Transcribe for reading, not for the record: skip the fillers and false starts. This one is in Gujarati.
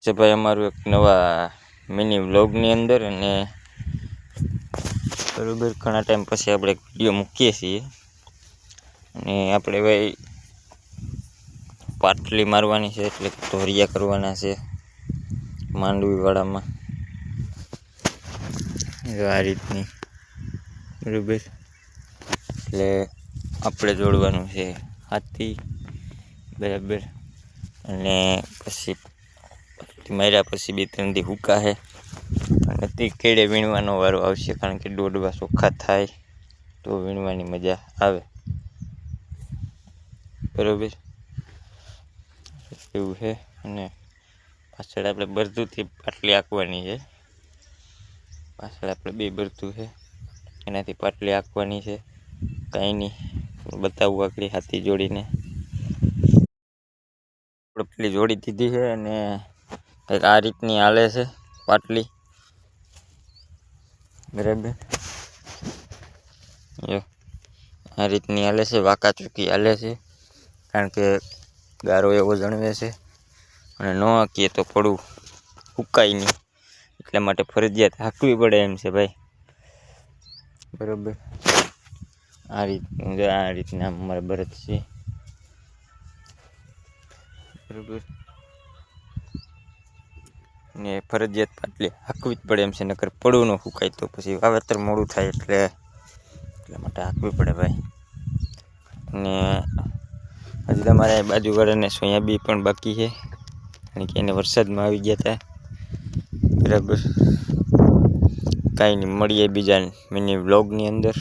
છે ભાઈ અમારું એક નવા મિની વ્લોગની અંદર. અને બરાબર ઘણા ટાઈમ પછી આપણે એક વિડીયો મૂકીએ છીએ. અને આપણે ભાઈ પાટલી મારવાની છે, એટલે ધોરિયા કરવાના છે માંડવીવાળામાં. આ રીતની બરાબર. એટલે આપણે જોડવાનું છે હાથી બરાબર. અને પછી માર્યા પછી 2-3 દી હુકા છે. અને તે કેળે વીણવાનો વારો આવશે, કારણ કે દોડવા ચોખ્ખા થાય તો વીણવાની મજા આવે બરાબર. એવું છે. અને પાછળ આપણે બરધુંથી પાટલી આંકવાની છે. પાછળ આપણે 2 બરધું છે, એનાથી પાટલી આંકવાની છે. કાંઈ નહીં, બતાવવું આગળ હાથી જોડીને પાટલી જોડી દીધી છે. અને કંઈક આ રીતની હાલે છે પાટલી બરાબર. આ રીતની હાલે છે, વાંકા ચૂકી હાલે છે, કારણ કે ગારો એવો જણવે છે. અને ન હાંકીએ તો પડવું હુકાય નહીં, એટલા માટે ફરજિયાત હાંકવી પડે એમ છે ભાઈ બરાબર. આ રીતના અમારે બળદ છે બરાબર. ને ફરજિયાત પાટલી હાંકવી જ પડે એમ છે, નકર પડવું ન ફૂકાય તો પછી વાવેતર મોડું થાય, એટલા માટે હાંકવી પડે ભાઈ. ને હજી તમારે બાજુવાળાને સોયાબીન પણ બાકી છે, કારણ કે એને વરસાદમાં આવી ગયા હતા બરાબર. કાંઈ નહીં, મળીએ બીજા મિની વ્લોગની અંદર.